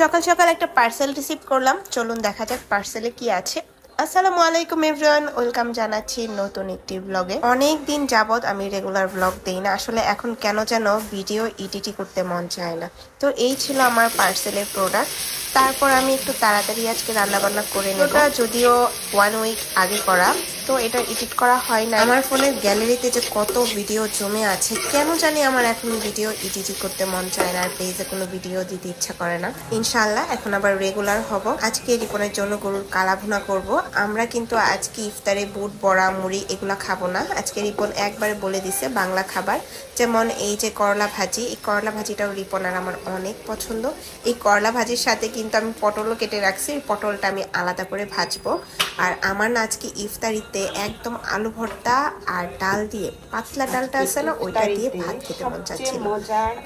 সকাল সকাল একটা পার্সেল রিসিভ করলাম, চলুন দেখা যাক পার্সেলে কি আছে। আসসালামু আলাইকুম এভরিওয়ান, ওয়েলকাম জানাচ্ছি নতুন একটি ব্লগে। অনেক দিন যাবত আমি রেগুলার ব্লগ দেই না, আসলে এখন কেন যেন ভিডিও এডিটই করতে মন চায় না। তো এই ছিল আমার পার্সেলের প্রোডাক্ট। তারপর আমি একটু তাড়াতাড়ি আজকে রান্নাবান্না করে নেব। যদিও 1 উইক আগে করা, তো এটা এডিট করা হয় না। আমার ফোনের গ্যালারিতে যে কত ভিডিও জমে আছে, কেন জানি আমার এখন ভিডিও এডিট করতে মন চায় না, আর পেজে কোনো ভিডিও দিতে ইচ্ছা করে না। ইনশাআল্লাহ এখন আবার রেগুলার হব। আজকে রিপনের জন্য গরুর কালা ভুনা করব। আমরা কিন্তু আজকে ইফতারে বুট বড়া মুড়ি এগুলা খাবো না। আজকে রিপন একবারে বলে দিছে বাংলা খাবার, যেমন এই যে করলা ভাজি, এই করলা ভাজিটাও রিপন আর আমার অনেক পছন্দ। এই করলা ভাজির সাথে কিন্তু আমি পটলও কেটে রাখছি, এই পটলটা আমি আলাদা করে ভাজবো। আর আমার না আজকে ইফতারিতে একদম আলু ভর্তা আর ডাল দিয়ে, পাতলা ডালটা আছে না, ওইটা দিয়ে ভাত খেতে মন চাচ্ছিল।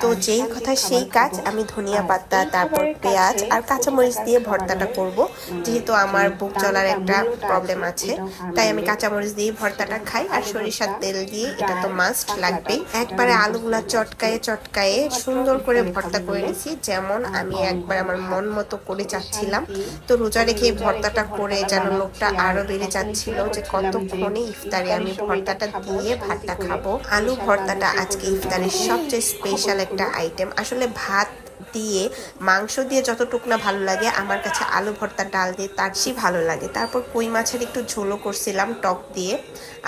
তো যেই কথা সেই কাজ, আমি ধনিয়া পাতা, তারপর পেঁয়াজ আর কাঁচামরিচ দিয়ে ভর্তাটা করব। যেহেতু আমার বুক চলার একটা প্রবলেম আছে, তাই আমি কাঁচামরিচ দিয়ে ভর্তাটা খাই, আর সরিষার তেল দিয়ে এটা তো মাস্ট লাগবেই। একবারে আলুগুলা চটকায়ে চটকায়ে সুন্দর করে ভর্তা করে নিছি, যেমন আমি একবার আমার মন মতো করে চাচ্ছিলাম। তো রোজা রেখে ভর্তাটা করে যেন লোকটা আরো বেড়ে যাচ্ছিল, যে কতক্ষণে ইফতারে আমি ভর্তাটা দিয়ে ভাতটা খাবো। আলু ভর্তাটা আজকে ইফতারের সবচেয়ে স্পেশাল একটা আইটেম। আসলে ভাত দিয়ে মাংস দিয়ে যতটুকু না ভালো লাগে, আমার কাছে আলু ভর্তা ডাল দিয়ে তার চেয়ে ভালো লাগে। তারপর কই মাছের একটু ঝোলও করছিলাম টক দিয়ে।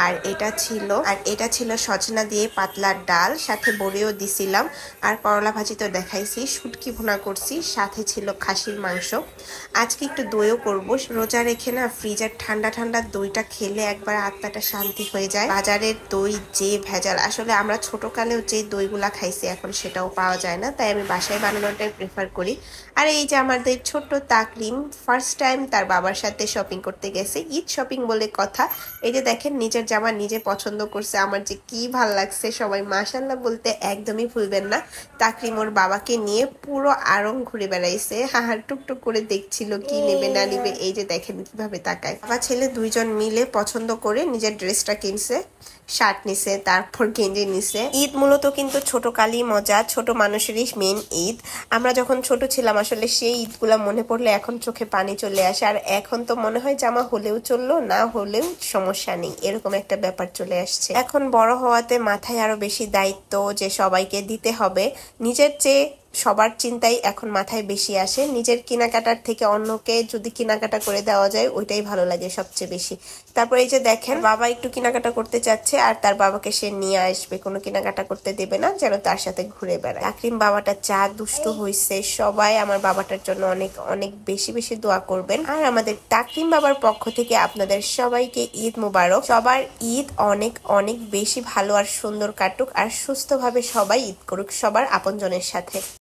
আর এটা ছিল সজনা দিয়ে পাতলা ডাল, সাথে বড়িও দিছিলাম। আর করলা ভাজি তো দেখাইছি, শুটকি ভুনা করছি, সাথে ছিল খাসির মাংস। আজকে একটু দইও করব। রোজা রেখে না ফ্রিজের ঠান্ডা ঠান্ডা দইটা খেলে একবার আত্মাটা শান্তি হয়ে যায়। বাজারের দই যে ভেজাল, আসলে আমরা ছোটকালেও যে দইগুলা খাইছি এখন সেটাও পাওয়া যায় না, তাই আমি বাসায় বানানোটাই প্রেফার করি। আর এই যে আমাদের ছোট্ট তাকলিম ফার্স্ট টাইম তার বাবার সাথে শপিং করতে গেছে, ঈদ শপিং বলে কথা। এই যে দেখেন নিজের জামা নিজে পছন্দ করছে, আমার যে কি ভাল লাগছে। সবাই মাশাআল্লাহ বলতে একদমই ভুলবেন না। তাকলিম ওর বাবাকে নিয়ে পুরো আড়ং ঘুরে বেড়াইছে, হাহার টুকটুক করে দেখছিল কি নেবে না নেবে। এই যে দেখেন কিভাবে তাকায়। বাবা ছেলে দুইজন মিলে পছন্দ করে নিজের ড্রেসটা কিনছে, শার্ট নিছে, তারপর গেঞ্জি নিছে। ঈদ মূলত কিন্তু ছোট কালই মজা, ছোট মানুষেরই মেন ঈদ। আমরা যখন ছোট ছিলাম আসলে সেই ঈদগুলা মনে পড়লে এখন চোখে পানি চলে আসে। আর এখন তো মনে হয় জামা হলেও চললো, না হলেও সমস্যা নেই, এরকম একটা ব্যাপার চলে আসছে। এখন বড় হওয়াতে মাথায় আরো বেশি দায়িত্ব, যে সবাইকে দিতে হবে। নিজের চেয়ে সবার চিন্তাই এখন মাথায় বেশি আসে। নিজের কেনাকাটার থেকে অন্যকে যদি কেনাকাটা করে দেওয়া যায়, ওইটাই ভালো লাগে সবচেয়ে বেশি। তারপর এই যে দেখেন বাবা একটু কেনাকাটা করতে চাচ্ছে, আর তার বাবাকে সে নিয়ে আসবে, কোনো কেনাকাটা করতে দেবে না, যেন তার সাথে ঘুরে বেড়ায়। আকরিম বাবাটা যা দুষ্ট হয়েছে, সবাই আমার বাবাটার জন্য অনেক অনেক বেশি বেশি দোয়া করবেন। আর আমাদের তাকরিম বাবার পক্ষ থেকে আপনাদের সবাইকে ঈদ মুবারক। সবার ঈদ অনেক অনেক বেশি ভালো আর সুন্দর কাটুক, আর সুস্থভাবে সবাই ঈদ করুক সবার আপনজনের সাথে।